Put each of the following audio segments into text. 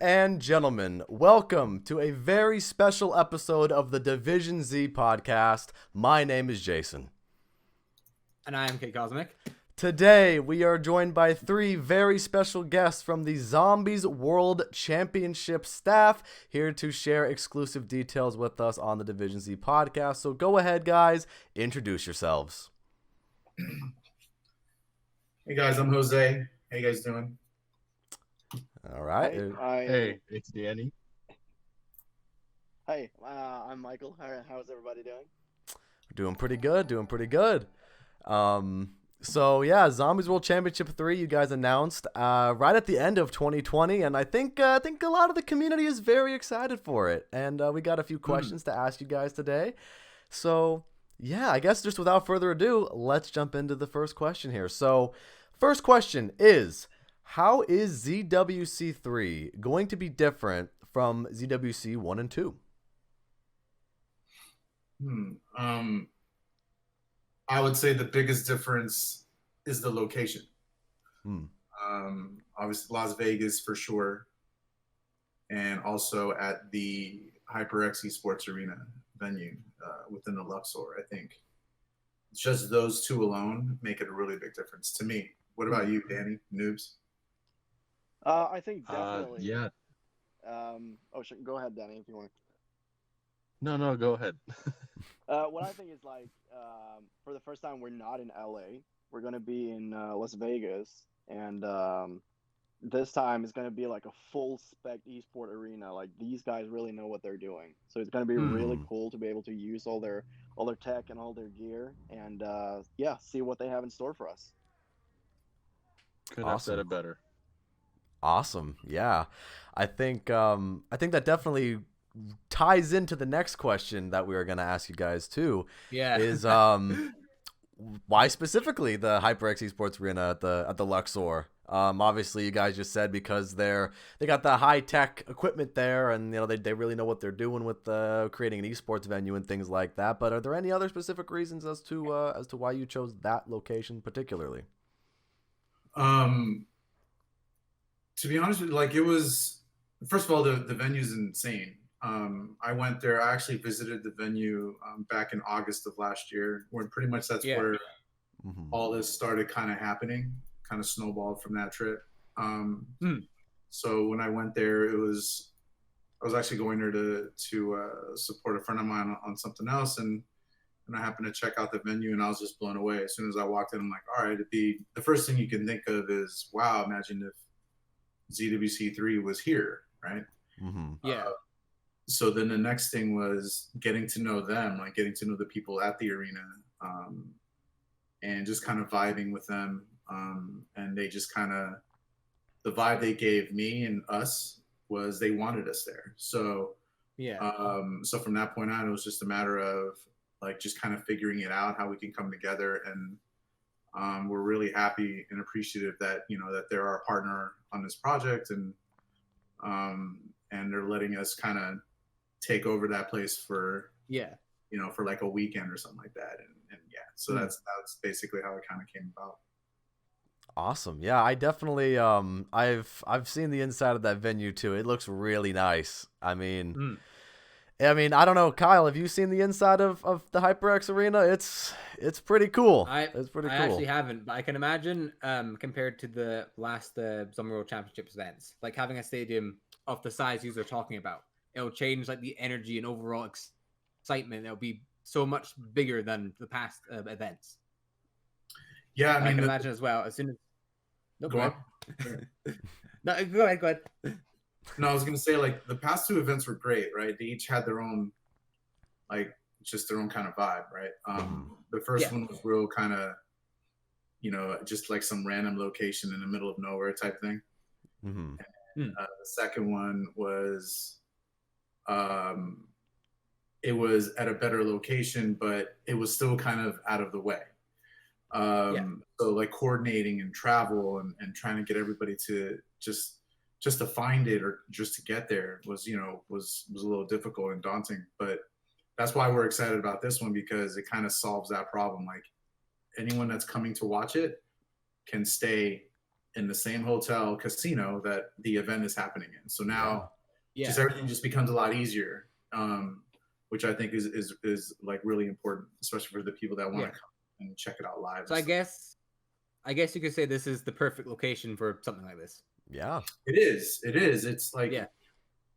and gentlemen, welcome to a very special episode of the Division Z podcast. My name is Jason. And I am Kate Cosmic. Today, we are joined by three very special guests from the Zombies World Championship staff here to share exclusive details with us on the Division Z podcast. So go ahead, guys, introduce yourselves. Hey guys, I'm Jose. How you guys doing? All right. Hey, it's Danny. Hey, I'm Michael. How's everybody doing? Doing pretty good. So yeah, Zombies World Championship 3 you guys announced right at the end of 2020, and I think a lot of the community is very excited for it, and we got a few questions to ask you guys today. So yeah, I guess just without further ado, let's jump into the first question here. So first question is, how is ZWC 3 going to be different from ZWC 1 and 2? I would say the biggest difference is the location. Obviously Las Vegas for sure, and also at the HyperX eSports Arena venue within the Luxor. I think just those two alone make it a really big difference to me. What about you, Danny? Noobs? I think definitely. Yeah. Go ahead, Danny, if you want. No, go ahead. What I think is for the first time, we're not in LA. We're going to be in Las Vegas. And this time it's going to be like a full spec esport arena. Like, these guys really know what they're doing. So it's going to be really cool to be able to use all their tech and all their gear and see what they have in store for us. Couldn't have said it better. Awesome. Yeah. I think that definitely ties into the next question that we are going to ask you guys too. Yeah. Is why specifically the HyperX Esports Arena at the Luxor? Obviously you guys just said because they got the high tech equipment there, and they really know what they're doing with creating an esports venue and things like that. But are there any other specific reasons as to why you chose that location particularly? To be honest with you, it was, first of all, the venue's insane. I went there. I actually visited the venue back in August of last year, where pretty much that's where all this started kind of happening, kind of snowballed from that trip. So when I went there, I was actually going there to support a friend of mine on something else, and I happened to check out the venue, and I was just blown away. As soon as I walked in, I'm like, all right, the first thing you can think of is, wow, imagine if ZWC3 was here, right? Yeah. So then the next thing was getting to know them, like getting to know the people at the arena, and just kind of vibing with them. And they just the vibe they gave me and us was they wanted us there. So yeah. So from that point on, it was just a matter of just kind of figuring it out, how we can come together. And we're really happy and appreciative that that they're our partner on this project, and they're letting us kind of take over that place for for like a weekend or something like that, and so that's basically how it kind of came about. Awesome. Yeah, I definitely I've seen the inside of that venue too. It looks really nice. I mean, I don't know, Kyle, have you seen the inside of the HyperX Arena? It's pretty cool. It's pretty cool. I actually haven't, but I can imagine compared to the last Zombie World Championships events, like having a stadium of the size you are talking about, it'll change the energy and overall excitement. It'll be so much bigger than the past events. Yeah, I can imagine as well. As soon as go ahead. No, go ahead. No, I was gonna say the past two events were great, right? They each had their own just their own kind of vibe, right? The first one was real kind of just like some random location in the middle of nowhere type thing. The second one was it was at a better location, but it was still kind of out of the way. So coordinating and travel and trying to get everybody to just to find it or just to get there was a little difficult and daunting. But that's why we're excited about this one, because it kind of solves that problem. Anyone that's coming to watch it can stay in the same hotel casino that the event is happening in. So now Yeah. just everything just becomes a lot easier, which I think is like really important, especially for the people that want to come and check it out live. So I guess you could say this is the perfect location for something like this. Yeah. It is. It's like,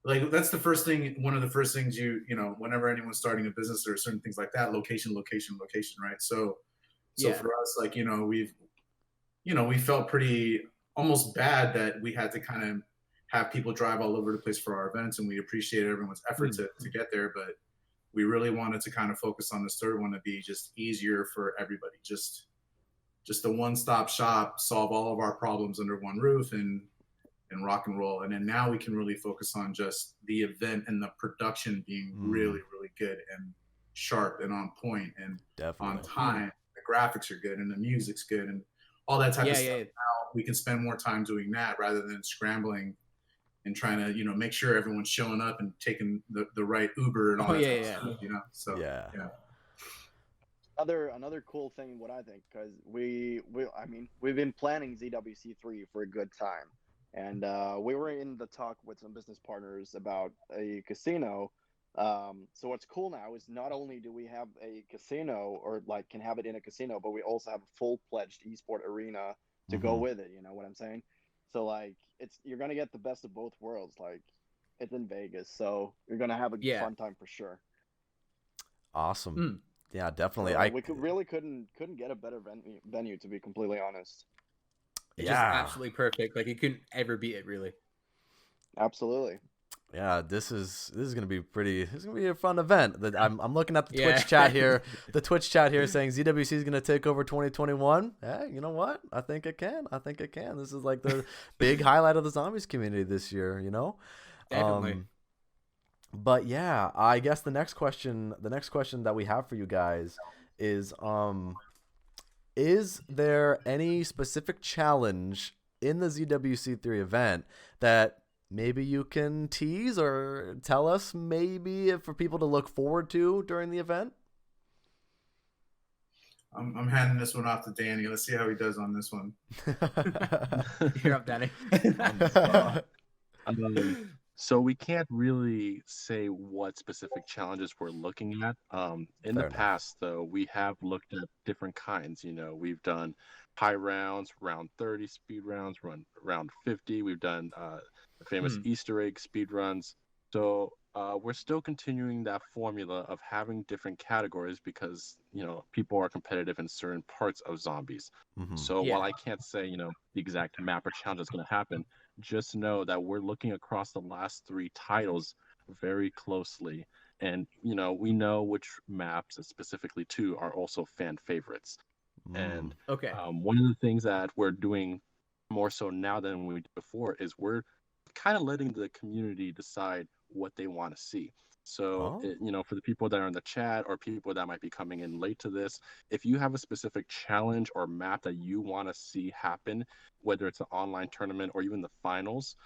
like that's the first thing. One of the first things you know, whenever anyone's starting a business or certain things like that, location, right? So for us, like, you know, we felt pretty almost bad that we had to kind of have people drive all over the place for our events, and we appreciate everyone's effort to get there. But we really wanted to kind of focus on this third one to be just easier for everybody. Just a one-stop shop, solve all of our problems under one roof and rock and roll. And then now we can really focus on just the event and the production being really, really good and sharp and on point and on time. The graphics are good and the music's good and all that type of stuff. Now we can spend more time doing that rather than scrambling and trying to, you know, make sure everyone's showing up and taking the right Uber and all that type of stuff, you know? So, Another cool thing, what I think, because we've been planning ZWC3 for a good time, and we were in the talk with some business partners about a casino. So what's cool now is not only do we have a casino or like can have it in a casino, but we also have a full-fledged esport arena to go with it. You know what I'm saying? So like you're gonna get the best of both worlds. Like it's in Vegas, so you're gonna have a fun time for sure. Awesome. Yeah, definitely. We couldn't get a better venue, to be completely honest. It's just absolutely perfect. Like you couldn't ever beat it, really. Absolutely. Yeah, this is gonna be a fun event. I'm looking at the Twitch chat here. The Twitch chat here saying ZWC is gonna take over 2021. Hey, you know what? I think it can. This is like the big highlight of the Zombies community this year. You know. Definitely. But yeah, I guess the next question that we have for you guys is there any specific challenge in the ZWC3 event that maybe you can tease or tell us maybe for people to look forward to during the event? I'm handing this one off to Danny. Let's see how he does on this one. You're up, Danny. So we can't really say what specific challenges we're looking at. In the past, though, we have looked at different kinds. You know, we've done high rounds, round 30 speed rounds, round 50. We've done the famous Easter egg speed runs. So we're still continuing that formula of having different categories because, you know, people are competitive in certain parts of Zombies. So while I can't say, you know, the exact map or challenge that's going to happen, just know that we're looking across the last 3 titles very closely. And, you know, we know which maps, specifically 2, are also fan favorites. And one of the things that we're doing more so now than we did before is we're kind of letting the community decide what they want to see. So, you know, for the people that are in the chat or people that might be coming in late to this, if you have a specific challenge or map that you want to see happen, whether it's an online tournament or even the finals,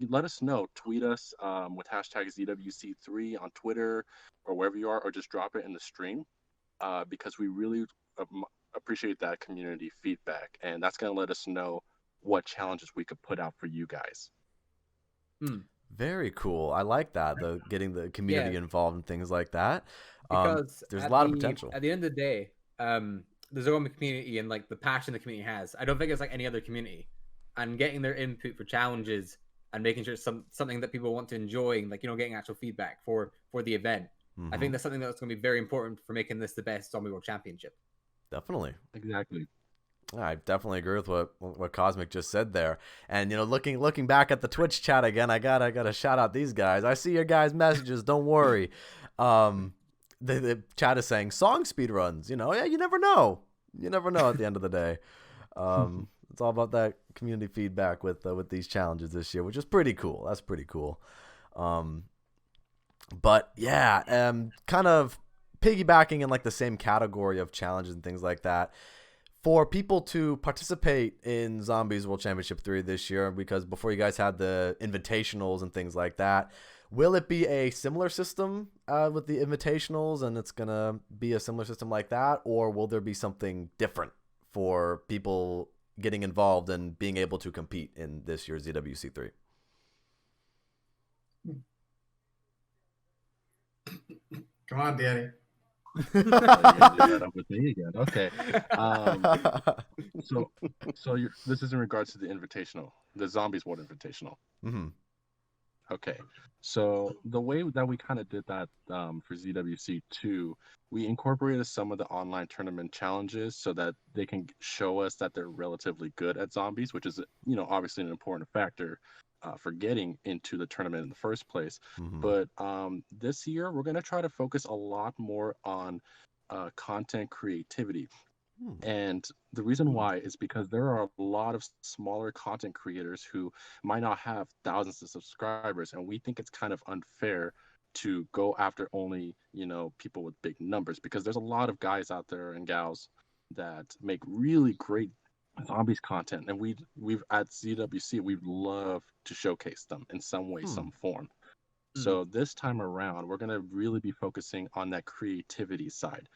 let us know. Tweet us with hashtag ZWC3 on Twitter or wherever you are, or just drop it in the stream because we really appreciate that community feedback. And that's going to let us know what challenges we could put out for you guys. Very cool. I like that, getting the community involved and things like that. Because there's a lot of potential. At the end of the day, the Zombie community and like the passion the community has, I don't think it's like any other community. And getting their input for challenges and making sure it's something that people want to enjoy, and like, you know, getting actual feedback for the event. I think that's something that's going to be very important for making this the best Zombie World Championship. Definitely. Exactly. I definitely agree with what Cosmic just said there. And, you know, looking back at the Twitch chat again, I gotta shout out these guys. I see your guys' messages. Don't worry. The chat is saying song speed runs. You know, you never know. You never know at the end of the day. It's all about that community feedback with these challenges this year, which is pretty cool. That's pretty cool. But yeah, kind of piggybacking in like the same category of challenges and things like that. For people to participate in Zombies World Championship 3 this year, because before you guys had the invitationals and things like that, will it be a similar system with the invitationals and it's going to be a similar system like that? Or will there be something different for people getting involved and being able to compete in this year's ZWC3? Come on, Danny. You're gonna do that up with me again. Okay. This is in regards to the invitational, the Zombies World Invitational. Mm-hmm. Okay. So the way that we kind of did that for ZWC2, we incorporated some of the online tournament challenges so that they can show us that they're relatively good at zombies, which is, obviously an important factor for getting into the tournament in the first place. Mm-hmm. But this year, we're going to try to focus a lot more on content creativity. And the reason why is because there are a lot of smaller content creators who might not have thousands of subscribers, and we think it's kind of unfair to go after only, people with big numbers, because there's a lot of guys out there and gals that make really great zombies content, and we've at ZWC we'd love to showcase them in some way, some form. So this time around, we're going to really be focusing on that creativity side.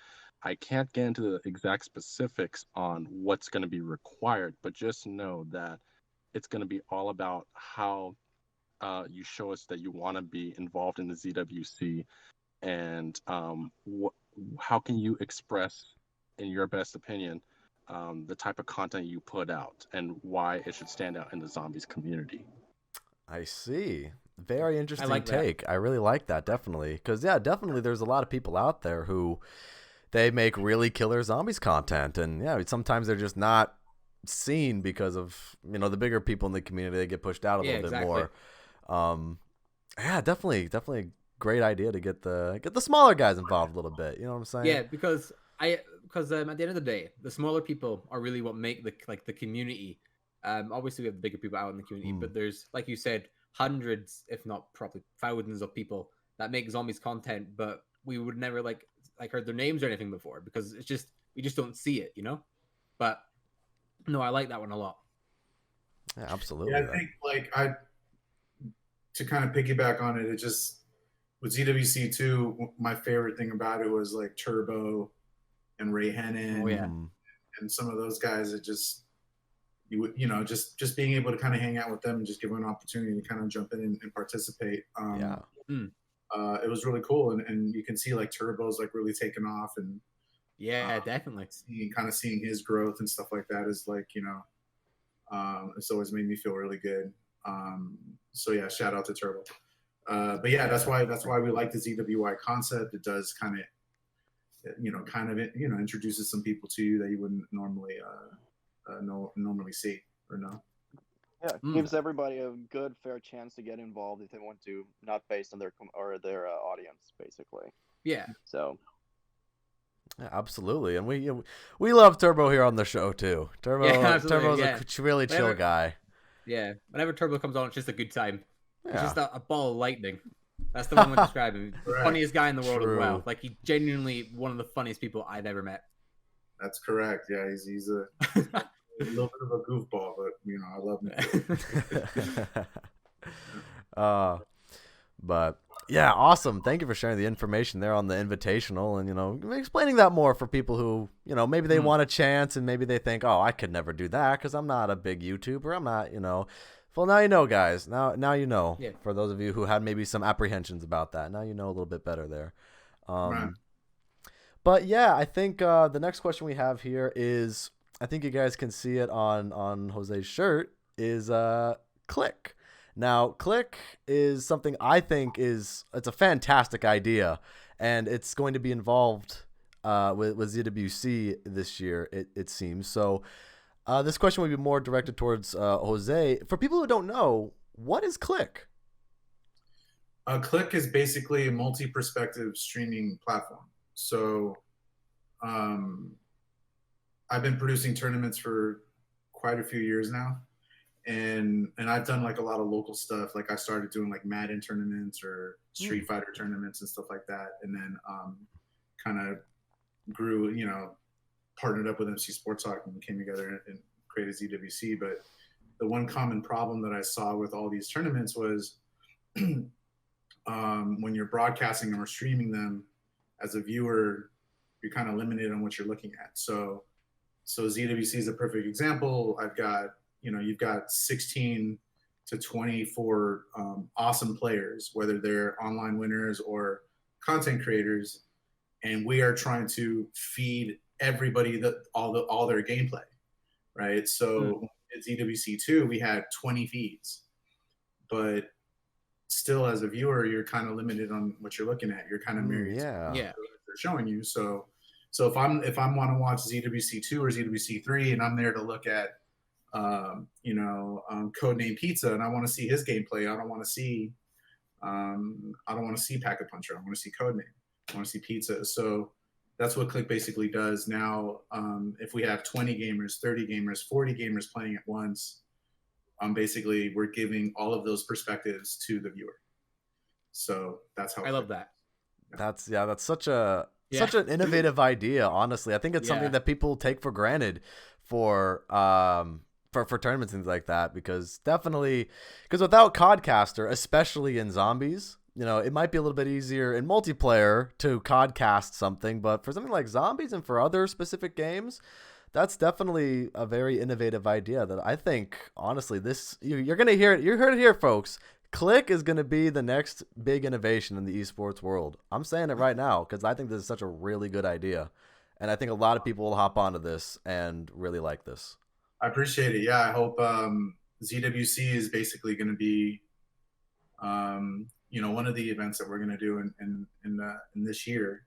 I can't get into the exact specifics on what's going to be required, but just know that it's going to be all about how you show us that you want to be involved in the ZWC, and how can you express, in your best opinion, the type of content you put out and why it should stand out in the zombies community. I see. Very interesting like take. I really like that, definitely. Because, definitely there's a lot of people out there who they make really killer zombies content. And, sometimes they're just not seen because of, the bigger people in the community. They get pushed out a little bit more. Definitely a great idea to get the smaller guys involved a little bit. You know what I'm saying? Yeah, because at the end of the day, the smaller people are really what make the community. Obviously, we have the bigger people out in the community, but there's, like you said, hundreds, if not probably thousands of people that make zombies content, but we would never like heard their names or anything before, because it's just, we just don't see it, But no, I like that one a lot. Yeah, absolutely. Yeah, I think to kind of piggyback on it, it just, with ZWC2, my favorite thing about it was like Turbo and Ray Hennon. Oh yeah. And some of those guys that just, just being able to kind of hang out with them and just give them an opportunity to kind of jump in and participate. It was really cool, and you can see like Turbo's like really taking off, and definitely seeing his growth and stuff like that is like, it's always made me feel really good. So yeah, shout out to Turbo. But yeah, that's why we like the ZWI concept. It does kind of introduces some people to you that you wouldn't normally normally see or know. Yeah, it gives everybody a good, fair chance to get involved if they want to, not based on their audience, basically. Yeah. So. Yeah, absolutely, and we love Turbo here on the show too. Turbo's a really chill guy. Yeah, whenever Turbo comes on, it's just a good time. Yeah. It's just a ball of lightning. That's the one we describe him. The funniest guy in the world as well. Like, he genuinely one of the funniest people I've ever met. That's correct. Yeah, he's a little bit of a goofball, but I love him. But yeah, awesome. Thank you for sharing the information there on the invitational, and explaining that more for people who maybe they want a chance, and maybe they think, oh, I could never do that because I'm not a big YouTuber. I'm not, Well, now you know, guys. Now you know. Yeah. For those of you who had maybe some apprehensions about that, now you know a little bit better there. Right. But yeah, I think the next question we have here is, I think you guys can see it on Jose's shirt, is Click. Now, Click is something I think it's a fantastic idea, and it's going to be involved with ZWC this year, it seems. So this question would be more directed towards Jose. For people who don't know, what is Click? Click is basically a multi-perspective streaming platform. So I've been producing tournaments for quite a few years now. And I've done like a lot of local stuff. Like I started doing like Madden tournaments or Street Fighter tournaments and stuff like that. And then kind of grew, partnered up with MC Sports Talk and came together and created ZWC. But the one common problem that I saw with all these tournaments was when you're broadcasting them or streaming them, as a viewer, you're kind of limited on what you're looking at. So So ZWC is a perfect example. I've got, you've got 16 to 24 awesome players, whether they're online winners or content creators, and we are trying to feed everybody all their gameplay, right? So at ZWC2, we had 20 feeds, but still, as a viewer, you're kind of limited on what you're looking at. You're kind of married to what they're showing you. So if I want to watch ZWC2 or ZWC3, and I'm there to look at Codename Pizza, and I want to see his gameplay. I don't want to see Packet Puncher. I want to see Codename. I want to see Pizza. So that's what Click basically does now. If we have 20 gamers, 30 gamers, 40 gamers playing at once, basically we're giving all of those perspectives to the viewer. So that's how I love that. That's such an innovative idea. Honestly, I think it's something that people take for granted for tournaments and things like that, because without Codcaster, especially in Zombies, it might be a little bit easier in multiplayer to Codcast something, but for something like Zombies and for other specific games, that's definitely a very innovative idea that I think, honestly, you're going to hear it. You heard it here, folks. Click is going to be the next big innovation in the esports world. I'm saying it right now because I think this is such a really good idea. And I think a lot of people will hop onto this and really like this. I appreciate it. Yeah, I hope ZWC is basically going to be, one of the events that we're going to do in this year.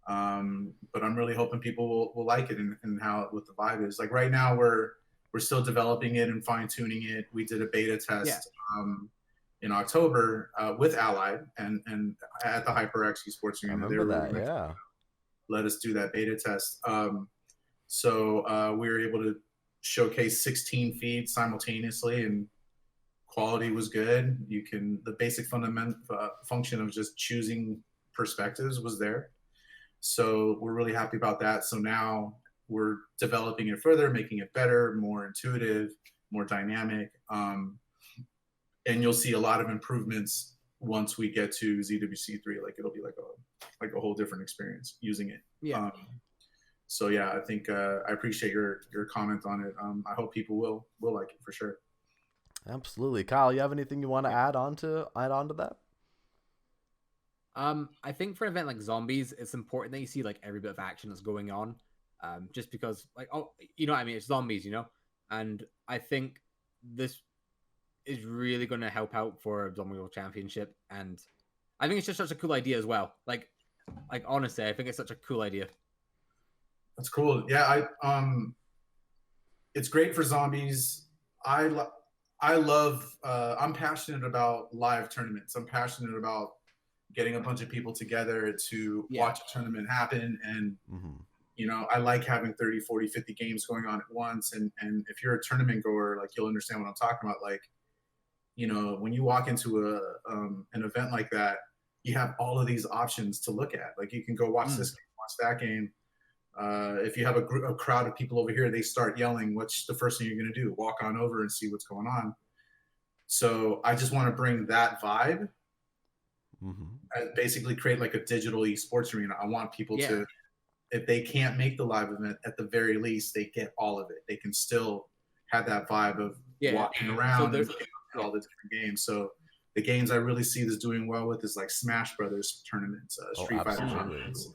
But I'm really hoping people will like it and what the vibe is. Like right now, we're still developing it and fine tuning it. We did a beta test in October with Allied and at the HyperX eSports Arena. I remember that. Let us do that beta test. So we were able to showcase 16 feeds simultaneously, and quality was good. The basic fundamental function of just choosing perspectives was there. So we're really happy about that. So now we're developing it further, making it better, more intuitive, more dynamic. And you'll see a lot of improvements once we get to ZWC3. Like it'll be like a whole different experience using it. Yeah. So yeah, I think I appreciate your comment on it. I hope people will like it for sure. Absolutely. Kyle, you have anything you want to add on to that? I think for an event like Zombies, it's important that you see like every bit of action that's going on. Just because it's Zombies, and I think this is really going to help out for Zombie World Championship, and I think it's just such a cool idea as well. Like honestly, I think it's such a cool idea. That's cool. Yeah, it's great for Zombies. I'm passionate about live tournaments. I'm passionate about getting a bunch of people together to watch a tournament happen. And, I like having 30, 40, 50 games going on at once. And if you're a tournament goer, like you'll understand what I'm talking about. Like, when you walk into an event like that, you have all of these options to look at. Like you can go watch this game, watch that game. If you have a crowd of people over here, they start yelling, what's the first thing you're going to do? Walk on over and see what's going on. So I just want to bring that vibe. Basically create like a digital esports arena. I want people to, if they can't make the live event, at the very least, they get all of it. They can still have that vibe of walking around and all the different games. So the games I really see this doing well with is like Smash Brothers tournaments, Street Fighter tournaments,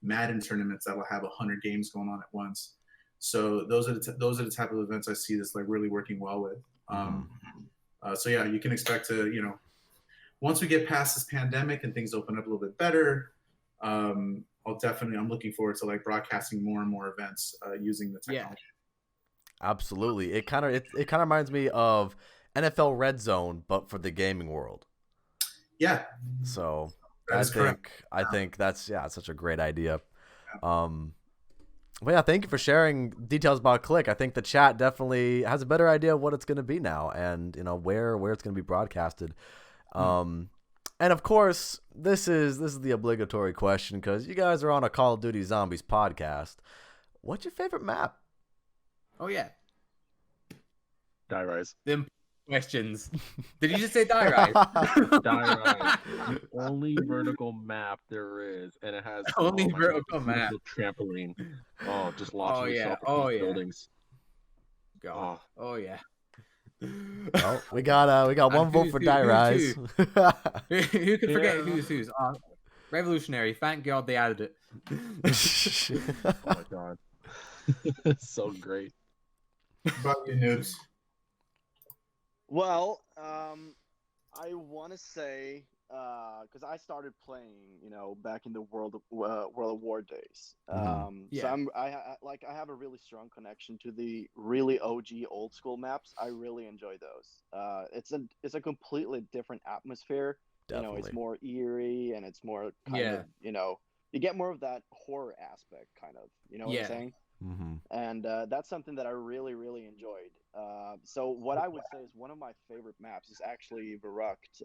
Madden tournaments that will have 100 games going on at once. So those are the type of events I see this like really working well with. So yeah, you can expect to, once we get past this pandemic and things open up a little bit better, I'm looking forward to like broadcasting more and more events using the technology. Absolutely. It kind of reminds me of NFL Red Zone, but for the gaming world. Yeah. So I think that's such a great idea. Well, yeah, thank you for sharing details about Click. I think the chat definitely has a better idea of what it's going to be now, and where it's going to be broadcasted. And of course, this is the obligatory question because you guys are on a Call of Duty Zombies podcast. What's your favorite map? Oh yeah, Die Rise. questions. Did you just say die rise? Die Rise, the only vertical map there is, and it has Only my God, vertical this map. beautiful trampoline. Oh, just launching yourself Oh across yeah. buildings. God. Oh yeah. Well, we got one vote for Die Rise. Who could forget Yeah. who's? Revolutionary. Thank God they added it. Oh my God. It's so great. About you, noobs. Well, I want to say because I started playing, back in the World of War days. So Yeah. I have a really strong connection to the really OG old school maps. I really enjoy those. It's a completely different atmosphere. Definitely. It's more eerie and it's more kind of you get more of that horror aspect, kind of. You know what I'm saying? Mm-hmm. And that's something that I really, really enjoyed. So what I would say is one of my favorite maps is actually Verrucht.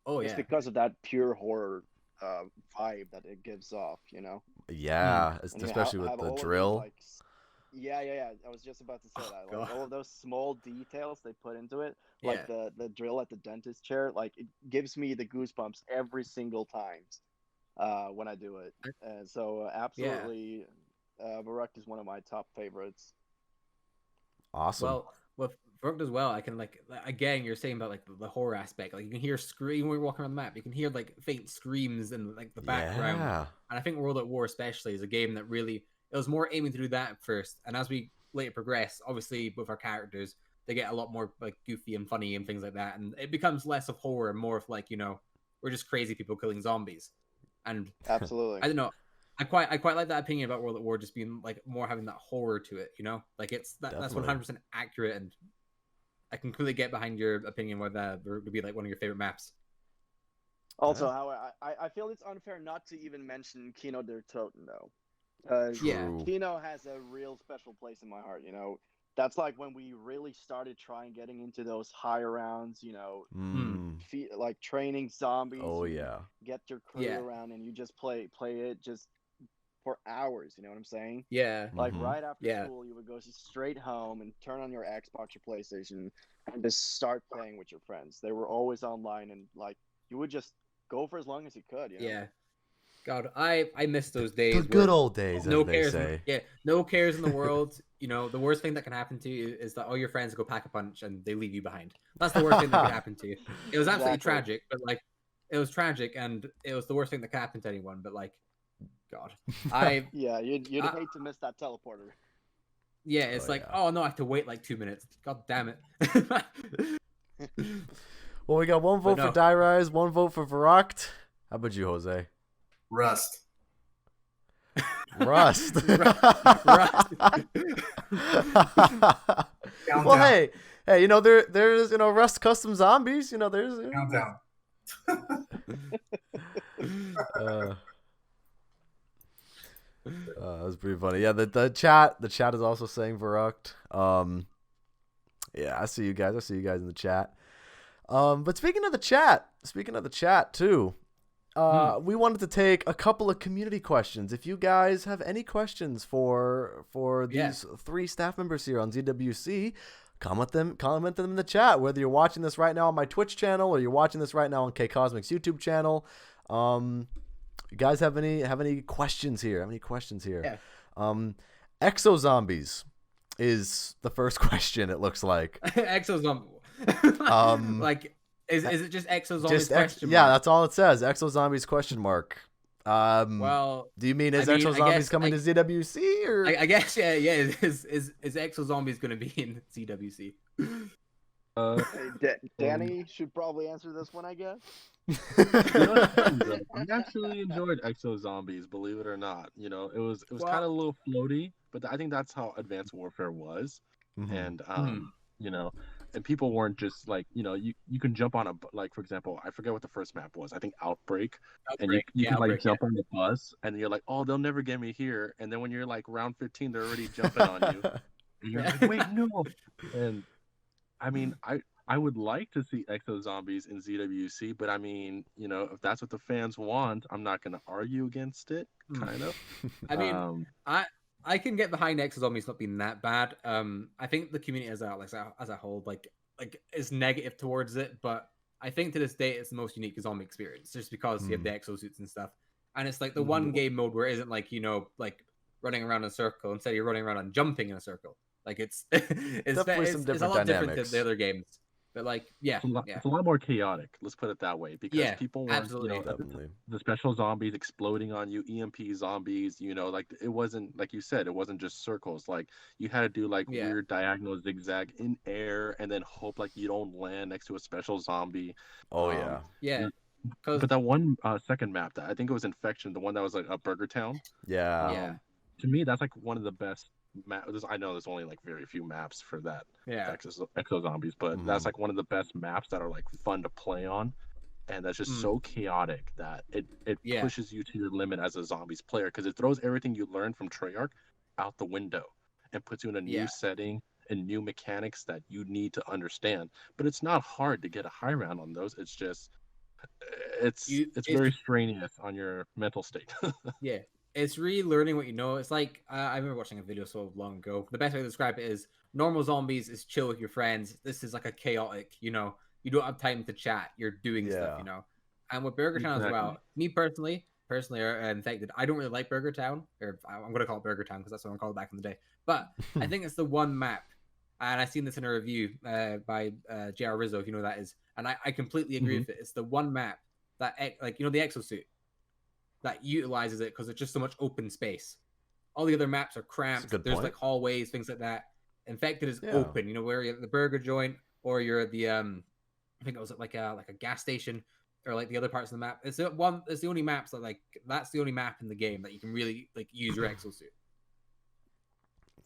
It's because of that pure horror vibe that it gives off, Yeah, And you especially with have the all of drill. these, yeah. I was just about to say that. Like all of those small details they put into it, like the drill at the dentist chair, like it gives me the goosebumps every single time when I do it. And so absolutely. Verrucht is one of my top favorites. Awesome. Well, with Verrucht as well, I can again, you're saying about like the horror aspect. Like you can hear scream when you're walking around the map. You can hear like faint screams in like the background. Yeah. And I think World at War especially is a game that really it was more aiming to do that at first. And as we later progress, obviously with our characters, they get a lot more like goofy and funny and things like that. And it becomes less of horror and more of like, we're just crazy people killing zombies. And absolutely, I don't know. I quite like that opinion about World at War just being like more having that horror to it, Like that's 100% accurate, and I can completely get behind your opinion whether that would be like one of your favorite maps. Also, how I feel it's unfair not to even mention Kino der Toten though. Kino has a real special place in my heart. That's like when we really started trying getting into those higher rounds. Like training zombies. Oh yeah. Get your crew around and you just play it just for hours, you know what I'm saying? Yeah. Like right after school, you would go straight home and turn on your Xbox or PlayStation and just start playing with your friends. They were always online, and like you would just go for as long as you could. Yeah. God, I miss those days. The good old days, as they say. No cares in the world. The worst thing that can happen to you is that all your friends go pack a punch and they leave you behind. That's the worst thing that could happen to you. It was absolutely tragic, but like it was tragic, and it was the worst thing that could happen to anyone. But like, God, you'd hate to miss that teleporter. Yeah, it's oh no, I have to wait like 2 minutes. God damn it. Well, we got one vote for Die Rise, one vote for Verrucht. How about you, Jose? Rust. Rust. Well, hey, there's Rust custom zombies. There's countdown. That's pretty funny. Yeah, the chat is also saying Verrucht. Yeah, I see you guys in the chat. But speaking of the chat too, we wanted to take a couple of community questions. If you guys have any questions for these three staff members here on ZWC, comment them in the chat. Whether you're watching this right now on my Twitch channel or you're watching this right now on K Cosmic's YouTube channel, you guys have any questions here? Yeah. Exo Zombies is the first question. It looks like Exo Zombie. Like, is it just Exo Zombies question mark? Yeah, that's all it says. Exo Zombies question mark. Well, do you mean Exo Zombies coming to ZWC or? I guess yeah. Is Exo Zombies going to be in ZWC? Danny should probably answer this one, I guess. I actually enjoyed Exo Zombies, believe it or not. It was kind of a little floaty, but I think that's how Advanced Warfare was. And and people weren't just like, you can jump on for example, I forget what the first map was. I think Outbreak. And you can like jump on the bus and you're like, oh, they'll never get me here. And then when you're like round 15, they're already jumping on you. And you're like, wait, no. And I mean, I would like to see Exo Zombies in ZWC, but I mean, if that's what the fans want, I'm not going to argue against it, kind of. I mean, I can get behind Exo Zombies not being that bad. I think the community as a whole, like, like is negative towards it, but I think to this day it's the most unique zombie experience, just because you have the exosuits and stuff, and it's like the one game mode where it isn't like like running around in a circle. Instead, you're running around and jumping in a circle. Like it's Definitely some it's a different lot different dynamics. to the other games. But like, yeah, It's a lot more chaotic. Let's put it that way, because people want absolutely. Definitely. the special zombies exploding on you, EMP zombies. Like it wasn't, like you said, it wasn't just circles. Like you had to do like weird diagonal zigzag in air, and then hope like you don't land next to a special zombie. Oh yeah. Yeah. But that one second map, that I think it was Infection, the one that was like a Burger Town. Yeah. To me, that's like one of the best maps. I know there's only like very few maps for that. Exo zombies, but that's like one of the best maps that are like fun to play on, and that's just so chaotic that it pushes you to your limit as a zombies player, because it throws everything you learned from Treyarch out the window and puts you in a new setting and new mechanics that you need to understand. But it's not hard to get a high round on those. It's just it's very strenuous on your mental state. Yeah, it's really learning what you know. It's like I remember watching a video so long ago. The best way to describe it is normal zombies is chill with your friends. This is like a chaotic, you don't have time to chat. You're doing stuff, And with Burger Town as well, me personally, Infected, I don't really like Burger Town, or I'm going to call it Burger Town because that's what I'm called back in the day. But I think it's the one map, and I've seen this in a review by JR Rizzo, if you know who that is, and I completely agree with it. It's the one map that, like, the exosuit, that utilizes it because it's just so much open space. All the other maps are cramped. There's like hallways, things like that. Infected is open, where you're at the burger joint, or you're at the I think it was like a gas station, or like the other parts of the map. It's the only maps that that's the only map in the game that you can really like use your exosuit.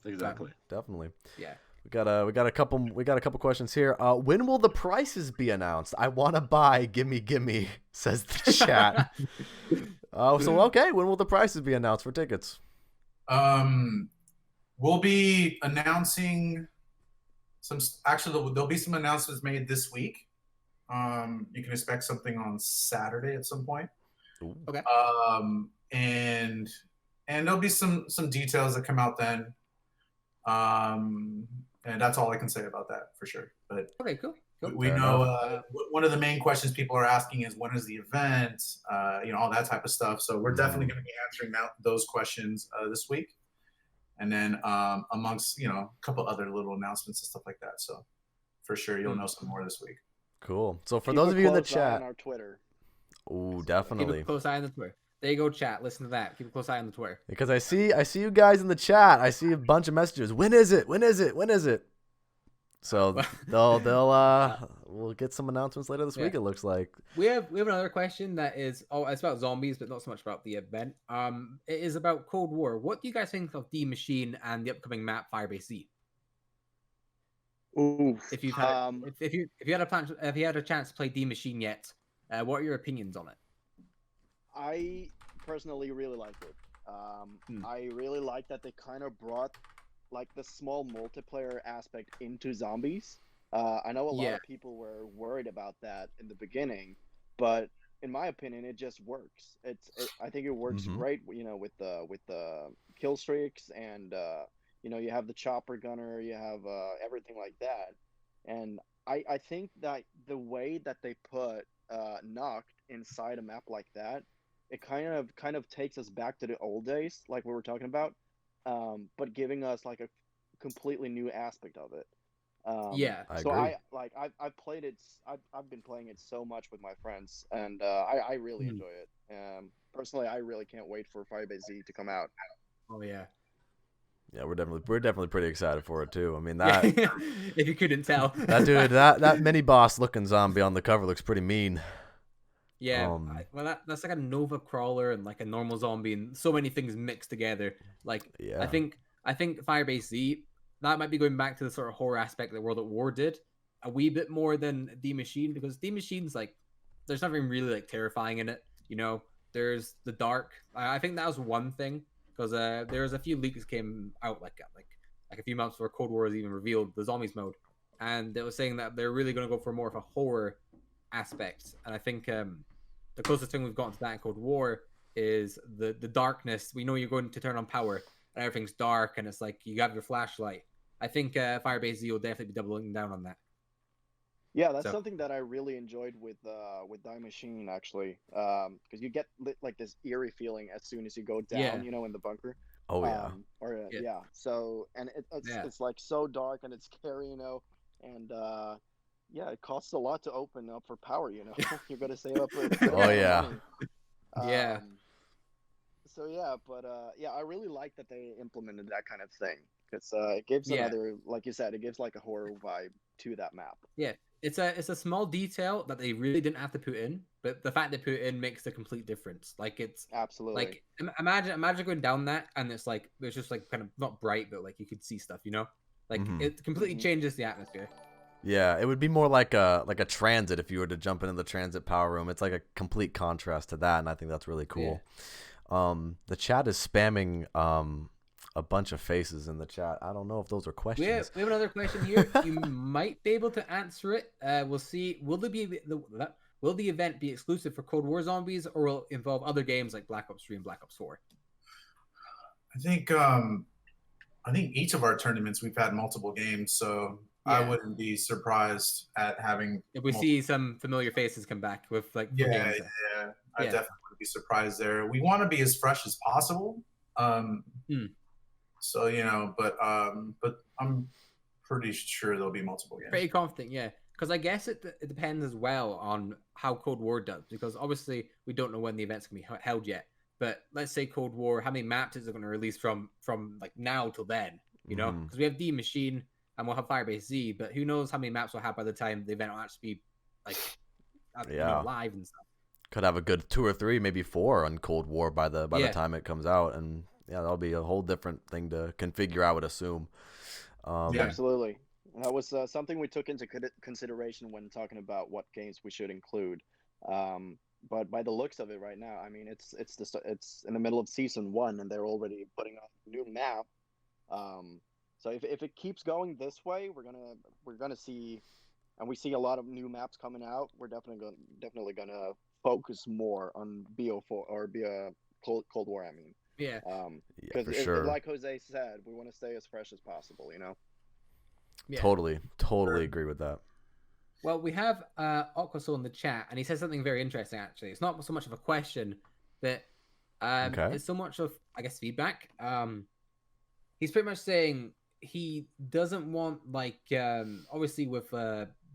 Exactly. Definitely. Yeah. We got a couple questions here. When will the prices be announced? I want to buy. Gimme, says the chat. So okay, when will the prices be announced for tickets? We'll be announcing there'll be some announcements made this week. You can expect something on Saturday at some point. Ooh. Okay. And there'll be some details that come out then. And that's all I can say about that for sure. But okay, cool. We know one of the main questions people are asking is, when is the event? All that type of stuff. So we're definitely going to be answering those questions this week, and then amongst a couple other little announcements and stuff like that. So for sure you'll know some more this week. Cool. So for those of you in the chat, on our Twitter. Oh, definitely. Keep a close eye on the Twitter. There you go, chat. Listen to that. Keep a close eye on the Twitter. Because I see you guys in the chat. I see a bunch of messages. When is it? When is it? When is it? So we'll get some announcements later this week. It looks like we have another question that is it's about zombies, but not so much about the event. It is about Cold War. What do you guys think of D Machine and the upcoming map Firebase Z? If you've had if you had a chance to play D Machine yet, what are your opinions on it? I personally really liked it. I really like that they kind of brought like the small multiplayer aspect into zombies. I know a lot of people were worried about that in the beginning, but in my opinion, it just works. I think it works great. With the kill streaks, and you have the chopper gunner, you have everything like that. And I think that the way that they put Knocked inside a map like that, it kind of takes us back to the old days, like we were talking about. But giving us like a completely new aspect of it. I so agree. I've played it. I've been playing it so much with my friends, and I really enjoy it. Personally, I really can't wait for Firebase Z to come out. Oh yeah. Yeah, we're definitely pretty excited for it too. I mean that if you couldn't tell. that dude, that mini boss looking zombie on the cover looks pretty mean. Yeah, that's like a Nova crawler and like a normal zombie and so many things mixed together. Like, I think Firebase Z, that might be going back to the sort of horror aspect that World at War did a wee bit more than D Machine, because D Machine's like, there's nothing really like terrifying in it. There's the dark. I think that was one thing, because there's a few leaks came out like a few months before Cold War was even revealed, the zombies mode, and it was saying that they're really going to go for more of a horror aspect. And I think the closest thing we've gotten to that in Cold War is the darkness. We know you're going to turn on power and everything's dark and it's like you have your flashlight. I think Firebase Z will definitely be doubling down on that. Yeah, that's So something that I really enjoyed with Die Machine actually, because you get like this eerie feeling as soon as you go down, yeah, in the bunker. Oh yeah. yeah, Yeah, so and yeah. it's like so dark and it's scary, and yeah, it costs a lot to open up for power, You're gonna save up a good Oh amount of yeah. money. Yeah. Um, so yeah, but yeah, I really like that they implemented that kind of thing because it gives Yeah. another, like you said, it gives like a horror vibe to that map. Yeah, it's a small detail that they really didn't have to put in, but the fact they put it in makes the complete difference. Like it's Absolutely. like imagine going down that and it's just like kind of not bright, but like you could see stuff, Like Mhm. it completely Mhm. changes the atmosphere. Yeah, it would be more like a transit if you were to jump into the transit power room. It's like a complete contrast to that, and I think that's really cool. The chat is spamming a bunch of faces in the chat. I don't know if those are questions. We have another question here. You might be able to answer it. We'll see. Will the event be exclusive for Cold War Zombies, or will it involve other games like Black Ops 3 and Black Ops 4? I think each of our tournaments we've had multiple games, so I Yeah. wouldn't be surprised at having. If we see some familiar faces come back with like for Yeah, games. yeah, I Yeah. definitely would be surprised there. We want to be as fresh as possible. So but I'm pretty sure there'll be multiple games. Pretty confident, yeah. Because I guess it depends as well on how Cold War does. Because obviously we don't know when the event's gonna be held yet. But let's say Cold War, how many maps is it going to release from like now till then? Because we have D Machine and we'll have Firebase Z, but who knows how many maps we'll have by the time the event will actually be like live and stuff. Could have a good 2 or 3, maybe 4 on Cold War by the time it comes out, and yeah, that'll be a whole different thing to configure, I would assume. Yeah. Absolutely. That was something we took into consideration when talking about what games we should include. But by the looks of it right now, I mean, it's in the middle of season 1 and they're already putting out a new map. So if it keeps going this way, we're gonna see, and we see a lot of new maps coming out. We're definitely gonna focus more on BO4 or Cold War. I mean, yeah, yeah, for sure. like Jose said, we want to stay as fresh as possible. Yeah. Totally agree with that. Well, we have Aquasoul in the chat, and he says something very interesting. Actually, it's not so much of a question, but it's so much of, I guess, feedback. He's pretty much saying he doesn't want obviously with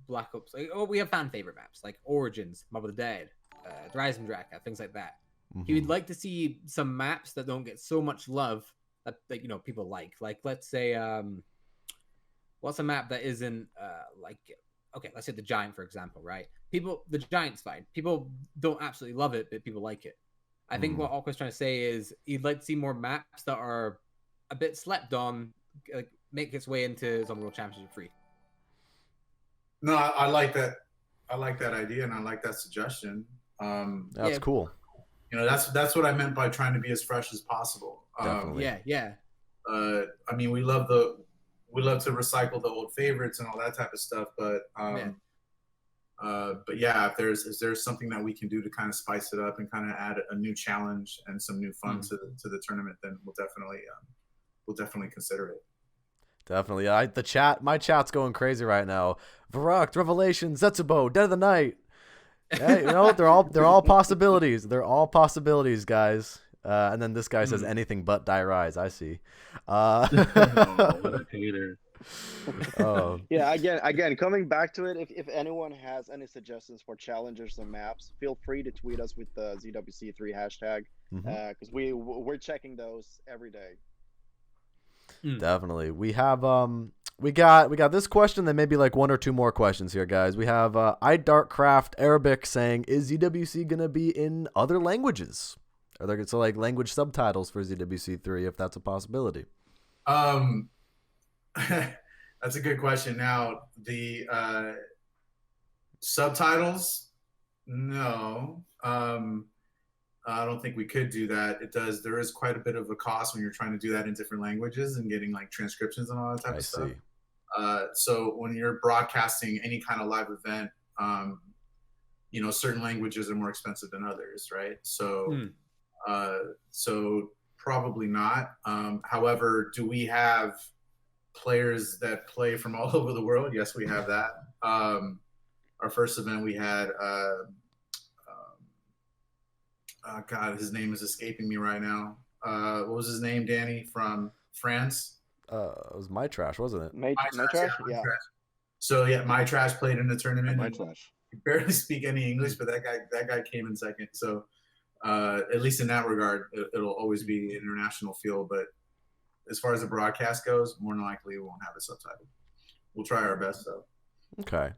Black Ops. We have fan favorite maps like Origins, Mob of the Dead, Horizon Draka, things like that. He would like to see some maps that don't get so much love that people like. Like let's say what's a map that isn't okay, let's say the Giant, for example, right? The Giant's fine. People don't absolutely love it, but people like it. I think what Aqua's trying to say is he'd like to see more maps that are a bit slept on, make its way into Zombie World Championship 3. No, I like that. I like that idea, and I like that suggestion. That's cool. That's what I meant by trying to be as fresh as possible. Definitely. Yeah. I mean, we love to recycle the old favorites and all that type of stuff, but yeah, if there's something that we can do to kind of spice it up and kind of add a new challenge and some new fun to the tournament, then we'll definitely consider it. Definitely. My chat's going crazy right now. Varrock, Revelation, Zetsubo, Dead of the Night. Hey, they're all possibilities. They're all possibilities, guys. And then this guy says anything but Die Rise. I see. What a hater. Yeah, again, coming back to it, if anyone has any suggestions for challengers or maps, feel free to tweet us with the ZWC3 hashtag, because we're checking those every day. Definitely. We have we got this question, then maybe like 1 or 2 more questions here, guys. We have iDarkcraft Arabic saying, is ZWC gonna be in other languages? Are there like language subtitles for ZWC3 if that's a possibility? That's a good question. Now the subtitles, no. I don't think we could do that. There is quite a bit of a cost when you're trying to do that in different languages and getting like transcriptions and all that type of stuff. So when you're broadcasting any kind of live event, certain languages are more expensive than others, right? So, so probably not. However, do we have players that play from all over the world? Yes, we have that. our first event, we had God, his name is escaping me right now. What was his name, Danny, from France? It was My Trash, wasn't it? My trash? My Yeah. Trash. So yeah, My Trash played in the tournament. My trash. He barely speak any English, but that guy came in second. So at least in that regard, it'll always be an international feel. But as far as the broadcast goes, more than likely we won't have it subtitled. We'll try our best though. Okay,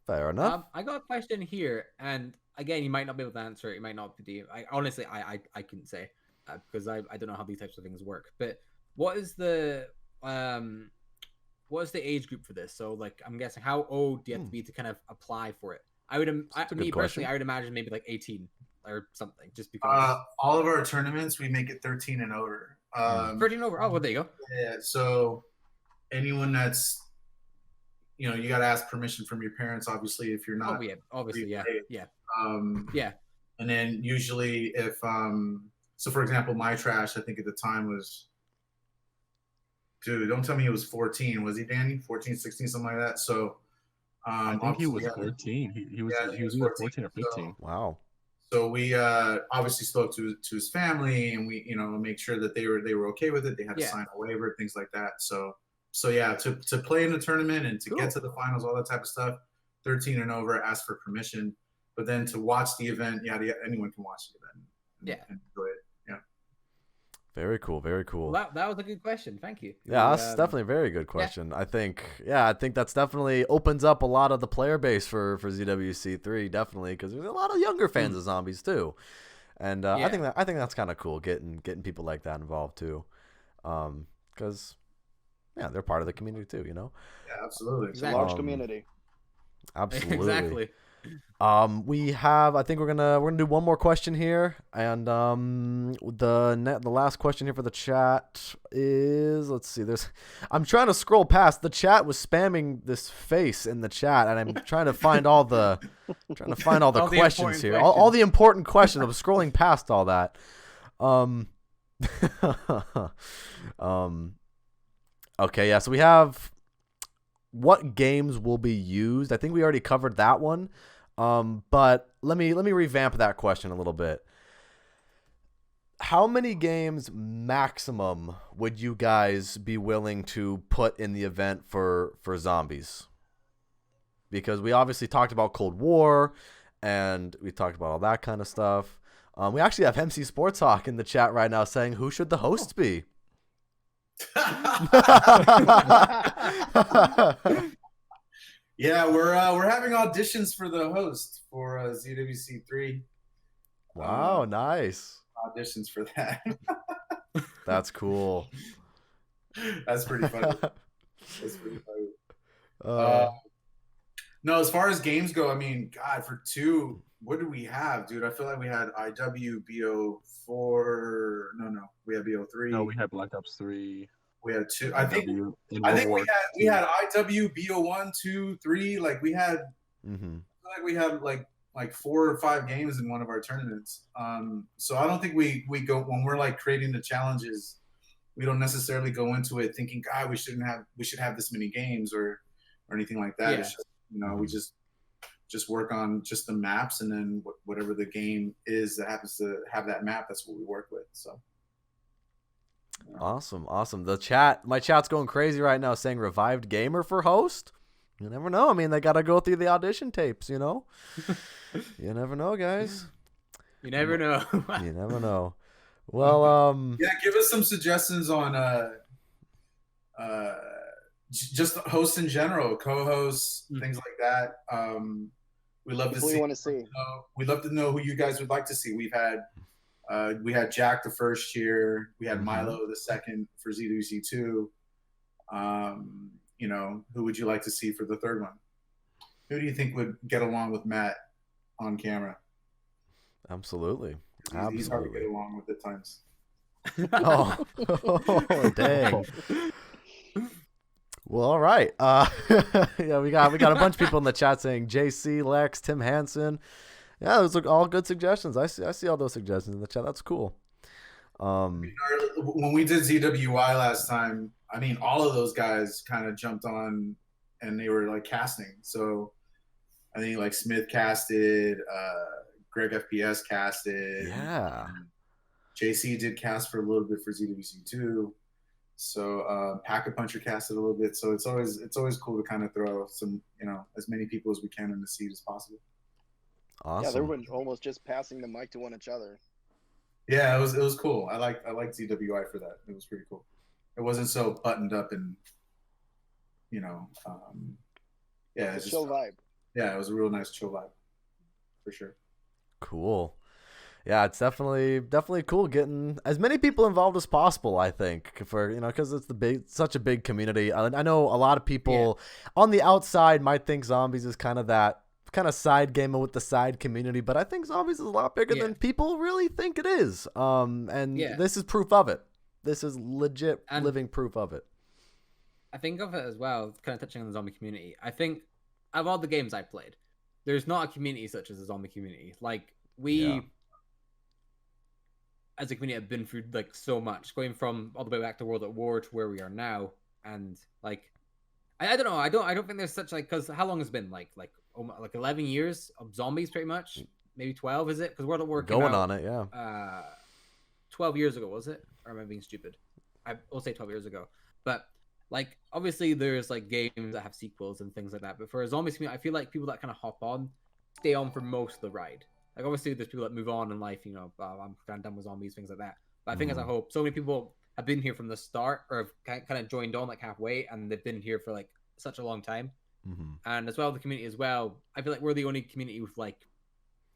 fair enough. I got a question here, and again, you might not be able to answer it. You might not be. Honestly, I couldn't say because I don't know how these types of things work. But what is the age group for this? So like, I'm guessing how old do you have to be to kind of apply for it? Me personally, I would imagine maybe like 18 or something, just because. All of our tournaments, we make it 13 and over. 13 over. Oh, well, there you go. Yeah. So anyone that's, you got to ask permission from your parents, obviously, if you're not. Oh, yeah. Obviously, yeah. Yeah. Yeah. And then usually if, so for example, My Trash, I think at the time was, dude, don't tell me he was 14. Was he, Danny? 14, 16, something like that. So I think he was 14. He was either 14 or 15. So, Wow. So we obviously spoke to his family, and we make sure that they were okay with it. They had to sign a waiver, things like that. So yeah, to play in the tournament and to get to the finals, all that type of stuff, 13 and over, ask for permission. But then to watch the event, anyone can watch the event. And enjoy it. Yeah. Very cool. Very cool. Well, that was a good question. Thank you. Yeah, that's definitely a very good question. I think that's definitely opens up a lot of the player base for ZWC3, definitely, because there's a lot of younger fans of Zombies too, and I think that's kind of cool getting people like that involved too, because they're part of the community too, Yeah, absolutely. It's a large community. Absolutely. Exactly. We have. I think we're gonna do one more question here, and the last question here for the chat is, let's see. I'm trying to scroll past. The chat was spamming this face in the chat, and I'm trying to find all the questions here, all the important questions. I'm scrolling past all that. Okay, yeah. So we have what games will be used. I think we already covered that one. But let me revamp that question a little bit. How many games maximum would you guys be willing to put in the event for Zombies? Because we obviously talked about Cold War, and we talked about all that kind of stuff. We actually have MC Sports Hawk in the chat right now saying, who should the hosts be? Yeah, we're having auditions for the host for ZWC3. Wow, nice. Auditions for that. That's cool. That's pretty funny. No, as far as games go, I mean, God, for two, what do we have, dude? I feel like we had IW, BO4. No, we had BO3. No, we had Black Ops 3. We had two. I think we had IW, BO1, 2, 3. Like we had, like we had like 4 or 5 games in one of our tournaments. So I don't think we go when we're like creating the challenges. We don't necessarily go into it thinking, God, we should have this many games or anything like that. Yeah. It's just, we just work on just the maps, and then whatever the game is that happens to have that map, that's what we work with. So. Awesome. My chat's going crazy right now saying revived gamer for host. You never know. I mean, they got to go through the audition tapes, You never know, guys. You never know. You never know. Well, yeah, give us some suggestions on just hosts in general, co-hosts, things like that. We love to see. Want to see. We'd love to know who you guys would like to see. We had Jack the first year. We had Milo the second for ZWC2. Who would you like to see for the third one? Who do you think would get along with Matt on camera? Absolutely. He's hard to get along with at times. Oh, dang. Well, all right. Yeah, we got a bunch of people in the chat saying JC, Lex, Tim Hansen. Yeah, those are all good suggestions. I see all those suggestions in the chat. That's cool. When we did ZWI last time, I mean, all of those guys kind of jumped on, and they were like casting. So I think like Smith casted, Greg FPS casted. Yeah. JC did cast for a little bit for ZWC too. So Pack-a-Puncher casted a little bit. So it's always cool to kind of throw some, as many people as we can in the seat as possible. Awesome. Yeah, they were almost just passing the mic to each other. Yeah, it was cool. I liked ZWI for that. It was pretty cool. It wasn't so buttoned up and yeah, it's chill vibe. Yeah, it was a real nice chill vibe for sure. Cool. Yeah, it's definitely cool getting as many people involved as possible. I think for because it's such a big community. I know a lot of people on the outside might think Zombies is kind of that side gamer with the side community, but I think Zombies is a lot bigger than people really think it is. This is proof of it. This is legit living proof of it. I think of it as well, kind of touching on the zombie community. I think of all the games I've played, there's not a community such as the zombie community. Like we, as a community, have been through like so much, going from all the way back to World at War to where we are now, and like I don't know, I don't think there's such like, because how long has it been like 11 years of zombies, pretty much, maybe 12, is it? Because World at War came going out, on it, 12 years ago, was it? Or am I being stupid? I will say 12 years ago, but. Like, obviously, there's, like, games that have sequels and things like that. But for a zombies community, I feel like people that kind of hop on, stay on for most of the ride. Like, obviously, there's people that move on in life, I'm kind of done with zombies, things like that. But I think as a whole, so many people have been here from the start, or have kind of joined on, like, halfway, and they've been here for, like, such a long time. Mm-hmm. And as well, the community as well, I feel like we're the only community with, like,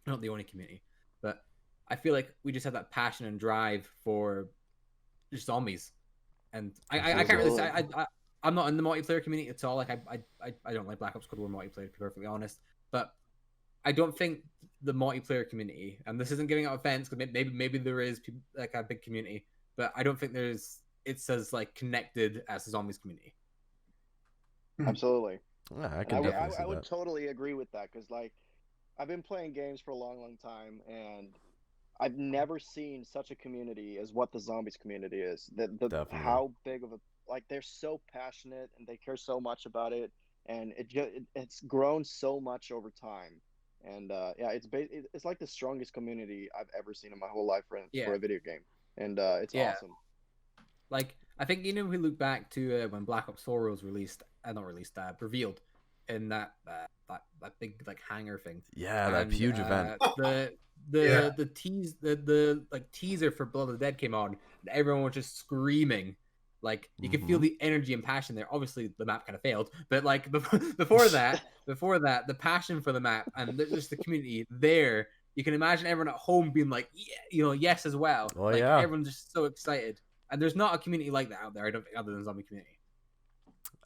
not the only community, but I feel like we just have that passion and drive for just zombies. And I can't really say I'm not in the multiplayer community at all. Like I don't like Black Ops Cold War multiplayer, to be perfectly honest. But I don't think the multiplayer community, and this isn't giving out offense, because maybe there is like a big community, but I don't think it's as like connected as the zombies community. Absolutely. Yeah, I would totally agree with that, because like I've been playing games for a long time, and I've never seen such a community as what the zombies community is. How big of a, like, they're so passionate and they care so much about it, and it's grown so much over time. And it's like the strongest community I've ever seen in my whole life for a video game, and it's awesome. Like, I think we look back to when Black Ops 4 was revealed in that big like hangar thing. Yeah, that huge event. The teaser for Blood of the Dead came on, and everyone was just screaming. Like, you could feel the energy and passion there. Obviously, the map kind of failed, but like before that, the passion for the map and just the community there. You can imagine everyone at home being like, yes as well. Oh, like, yeah. Everyone's just so excited, and there's not a community like that out there. I don't think, other than the zombie community.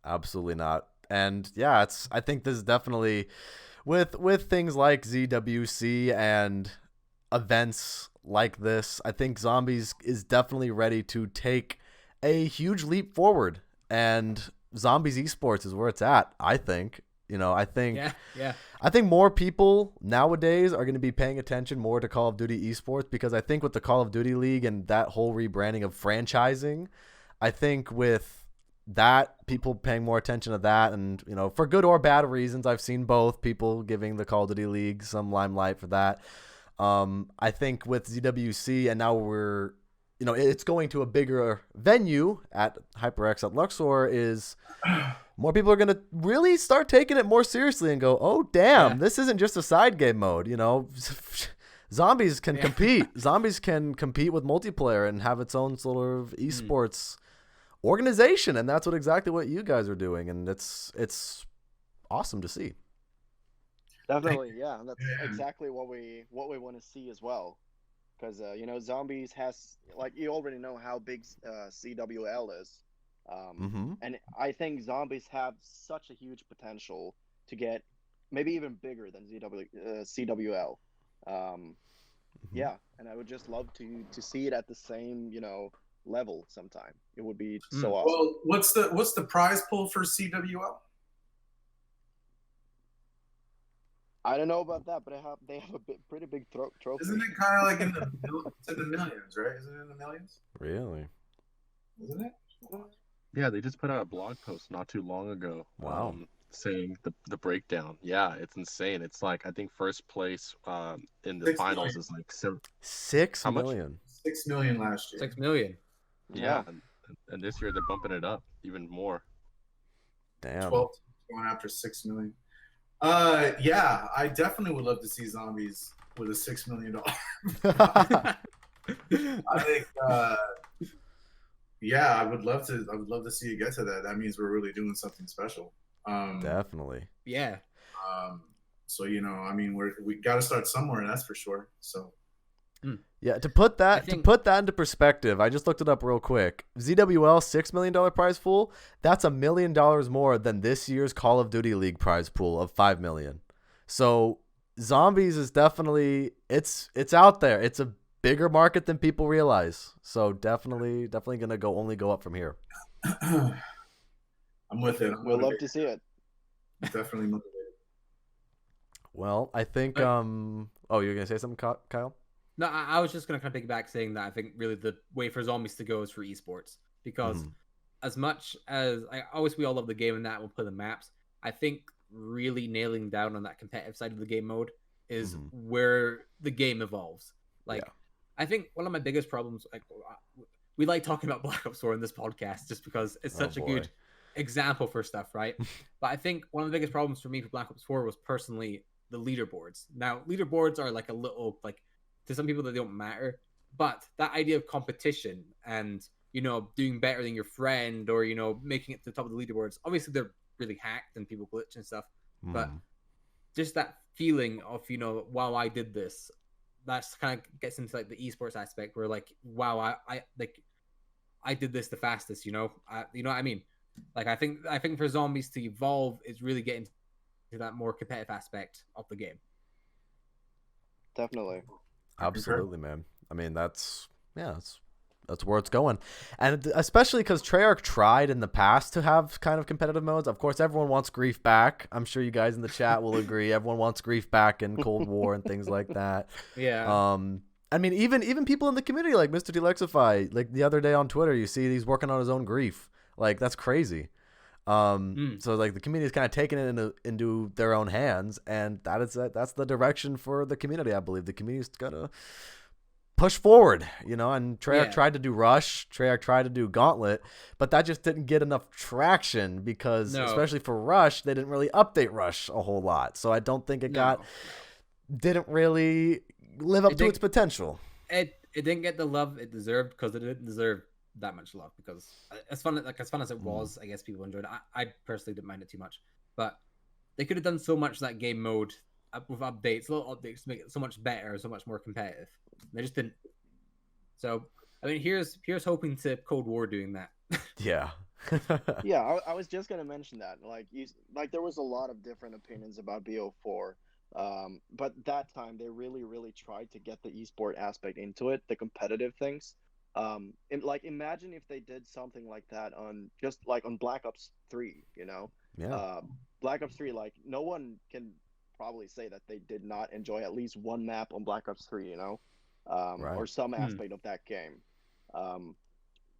Absolutely not. And yeah, I think this is definitely with things like ZWC and events like this, I think Zombies is definitely ready to take a huge leap forward, and Zombies eSports is where it's at. I think I think more people nowadays are going to be paying attention more to Call of Duty eSports, because I think with the Call of Duty League and that whole rebranding of franchising, I think with that, people paying more attention to that, and for good or bad reasons, I've seen both, people giving the Call of Duty League some limelight for that. I think with ZWC, and now we're it's going to a bigger venue at HyperX at Luxor, is more people are going to really start taking it more seriously and go, oh damn, this isn't just a side game mode. Zombies can compete. Zombies can compete with multiplayer and have its own sort of esports organization, and that's exactly what you guys are doing, and it's awesome to see. Definitely, yeah, that's exactly what we want to see as well, because Zombies has, like, you already know how big CWL is, and I think Zombies have such a huge potential to get maybe even bigger than CWL. Yeah, and I would just love to see it at the same level sometime. It would be so awesome. Well, what's the prize pool for CWL? I don't know about that, but they have a pretty big trophy. Isn't it kind of like in the millions, right? Isn't it in the millions? Really? Isn't it? Yeah, they just put out a blog post not too long ago. Wow. saying the breakdown. Yeah, it's insane. It's like I think first place in the 6 finals million. is like Six how much? million. 6 million last year. 6 million. Yeah, and this year they're bumping it up even more. Damn. 12 going after 6 million. Yeah, I definitely would love to see Zombies with a $6 million. I think, yeah, I would love to. I would love to see it get to that. That means we're really doing something special. Definitely. Yeah. So I mean, we got to start somewhere, that's for sure. So. Yeah, to put that into perspective, I just looked it up real quick. ZWL $6 million prize pool. That's $1 million more than this year's Call of Duty League prize pool of $5 million. So Zombies is definitely it's out there. It's a bigger market than people realize. So definitely gonna only go up from here. I'm with it. We'll love to see it. Definitely motivated. Well, I think oh, you're gonna say something, Kyle? No, I was just going to kind of piggyback saying that I think really the way for Zombies to go is for esports. Because as much as we all love the game and that we'll play the maps, I think really nailing down on that competitive side of the game mode is where the game evolves. Like, I think one of my biggest problems, like, we like talking about Black Ops 4 in this podcast just because it's such a good example for stuff, right? But I think one of the biggest problems for me for Black Ops 4 was personally the leaderboards. Now, leaderboards are like a little, like, to some people that don't matter, but that idea of competition and doing better than your friend or making it to the top of the leaderboards, obviously they're really hacked and people glitch and stuff, but just that feeling of wow, I did this, that's kind of gets into like the esports aspect where like wow, I did this the fastest, you know what I mean? Like I think for Zombies to evolve is really getting to that more competitive aspect of the game. Definitely. Absolutely, man. I mean, that's where it's going. And especially because Treyarch tried in the past to have kind of competitive modes. Of course, everyone wants grief back. I'm sure you guys in the chat will agree. Everyone wants grief back in Cold War and things like that. Yeah. I mean, even people in the community like Mr. Delexify, like the other day on Twitter, you see he's working on his own grief. Like, that's crazy. So like the community is kind of taking it into their own hands, and that's the direction for the community. I believe the community's gonna push forward, and Treyarch tried to do Rush, Treyarch tried to do Gauntlet, but that just didn't get enough traction because especially for Rush, they didn't really update Rush a whole lot. So I don't think it didn't really live up to its potential. It didn't get the love it deserved because it didn't deserve that much love, because as fun as it was, I guess people enjoyed it. I personally didn't mind it too much, but they could have done so much that game mode with little updates to make it so much better, so much more competitive. They just didn't. So I mean, here's hoping to Cold War doing that. Yeah. Yeah, I was just gonna mention that. Like there was a lot of different opinions about BO4. But that time they really tried to get the esport aspect into it, the competitive things. And like imagine if they did something like that on Black Ops 3, Black Ops 3, like no one can probably say that they did not enjoy at least one map on Black Ops 3, or some aspect of that game.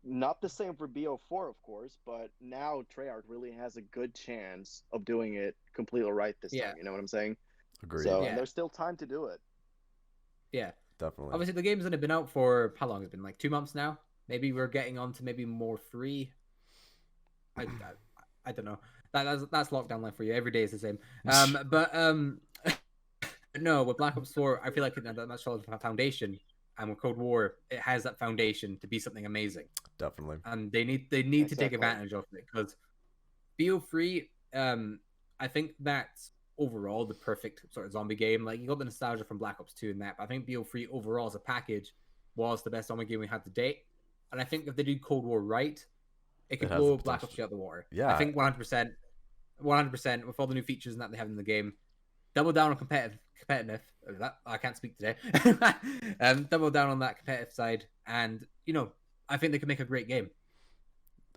Not the same for BO4, of course, but now Treyarch really has a good chance of doing it completely right this time. You know what I'm saying? Agreed. So and there's still time to do it. Yeah. Definitely. Obviously, the game's only been out for how long? It's been like 2 months now. Maybe we're getting on to maybe more free. I don't know. That's lockdown life for you. Every day is the same. But no, with Black Ops 4, I feel like that's solid foundation, and with Cold War, it has that foundation to be something amazing. Definitely. And they need to take advantage of it, because BO3, I think that's overall the perfect sort of zombie game. Like, you got the nostalgia from Black Ops 2 and that, but I think BO3 overall as a package was the best zombie game we had to date. And I think if they do Cold War right, it could blow Black Ops 2 out the water. Yeah. I think 100% with all the new features and that they have in the game. Double down on competitive. That I can't speak today. Double down on that competitive side, and I think they could make a great game.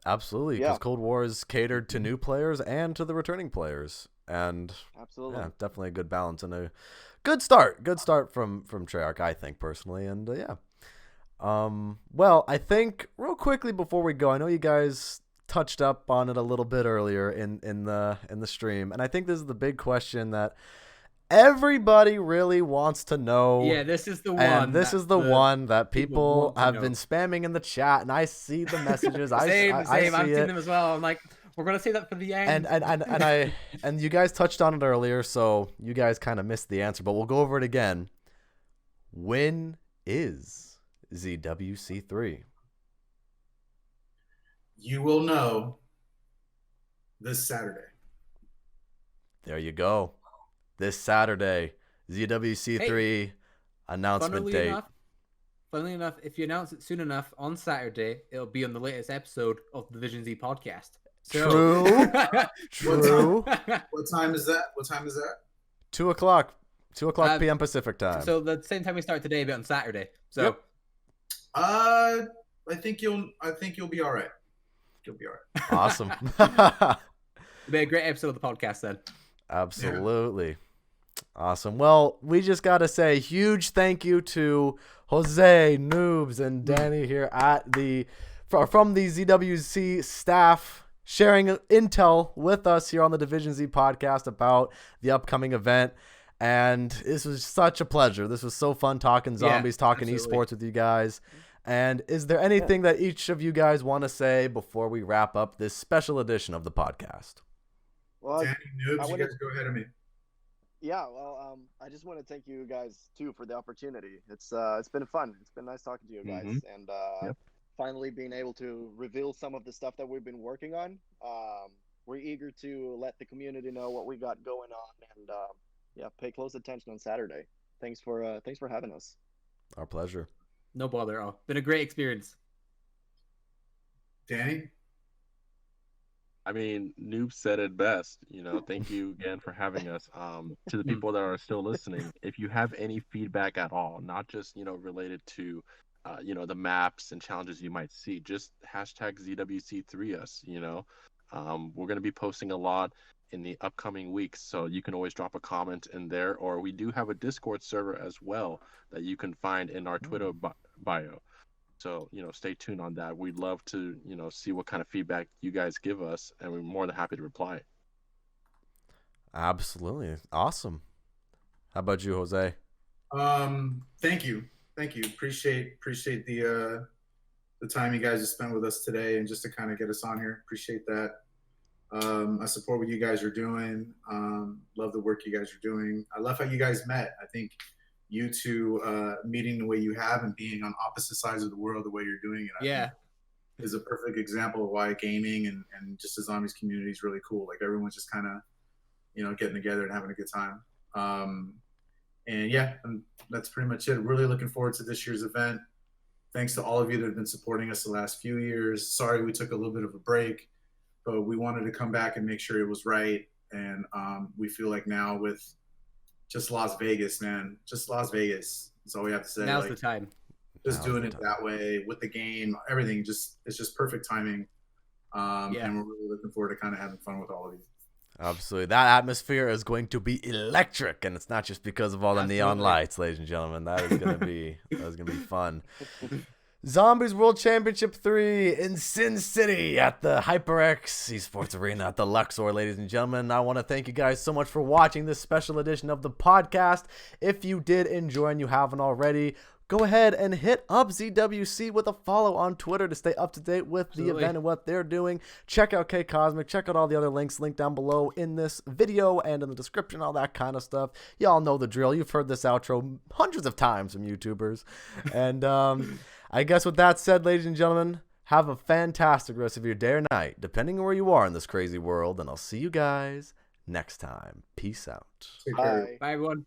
Absolutely, because Cold War is catered to new players and to the returning players, and absolutely, definitely a good balance and a good start. Good start from Treyarch, I think personally, and well, I think real quickly before we go, I know you guys touched up on it a little bit earlier in the stream, and I think this is the big question that everybody really wants to know. Yeah, this is the one. And this is the one that people have know. been spamming in the chat, and I see the messages. Same. I I've see seen it. them as well. I'm like, we're gonna say that for the end. And you guys touched on it earlier, so you guys kind of missed the answer, but we'll go over it again. When is ZWC3? You will know this Saturday. There you go. This Saturday, ZWC3 announcement date. Funnily enough, if you announce it soon enough on Saturday, it'll be on the latest episode of the Division Z podcast. So, True. What time is that? 2 o'clock. 2:00 p.m. Pacific time. So the same time we start today, but on Saturday. So, yep. I think you'll be all right. You'll be all right. Awesome. It'll be a great episode of the podcast then. Absolutely. Yeah. Awesome. Well, we just got to say huge thank you to Jose, Noobs, and Danny here at from the ZWC staff sharing intel with us here on the Division Z podcast about the upcoming event. And this was such a pleasure. This was so fun talking zombies, talking esports with you guys. And is there anything that each of you guys want to say before we wrap up this special edition of the podcast? Well, Danny, Noobs, you guys go ahead of me. Yeah, well, I just want to thank you guys too for the opportunity. It's been fun. It's been nice talking to you guys, and finally being able to reveal some of the stuff that we've been working on. We're eager to let the community know what we got going on, and pay close attention on Saturday. Thanks for having us. Our pleasure. No bother at all. Been a great experience. Danny? I mean, Noob said it best. Thank you again for having us. To the people that are still listening, if you have any feedback at all, not just related to the maps and challenges you might see, just hashtag ZWC3us. We're going to be posting a lot in the upcoming weeks, so you can always drop a comment in there, or we do have a Discord server as well that you can find in our Twitter bio. So, stay tuned on that. We'd love to, see what kind of feedback you guys give us, and we're more than happy to reply. Absolutely. Awesome. How about you, Jose? Thank you. Appreciate the time you guys have spent with us today, and just to kind of get us on here. Appreciate that. I support what you guys are doing. Love the work you guys are doing. I love how you guys met. I think you two meeting the way you have and being on opposite sides of the world the way you're doing it, I think is a perfect example of why gaming and just the zombies community is really cool. Like everyone's just kind of, getting together and having a good time. And that's pretty much it. Really looking forward to this year's event. Thanks to all of you that have been supporting us the last few years. Sorry we took a little bit of a break, but we wanted to come back and make sure it was right. And we feel like now with just Las Vegas, man, just Las Vegas. That's all we have to say. Now's the time. Just doing it that way with the game, everything. It's just perfect timing. And we're really looking forward to kind of having fun with all of you. Absolutely. That atmosphere is going to be electric, and it's not just because of all the neon lights, ladies and gentlemen. That is gonna be fun. Zombies World Championship 3 in Sin City at the HyperX eSports Arena at the Luxor, ladies and gentlemen. I want to thank you guys so much for watching this special edition of the podcast. If you did enjoy and you haven't already, go ahead and hit up ZWC with a follow on Twitter to stay up to date with the event and what they're doing. Check out K Cosmic. Check out all the other links linked down below in this video and in the description, all that kind of stuff. Y'all know the drill. You've heard this outro hundreds of times from YouTubers. And I guess with that said, ladies and gentlemen, have a fantastic rest of your day or night, depending on where you are in this crazy world. And I'll see you guys next time. Peace out. Bye. Bye, everyone.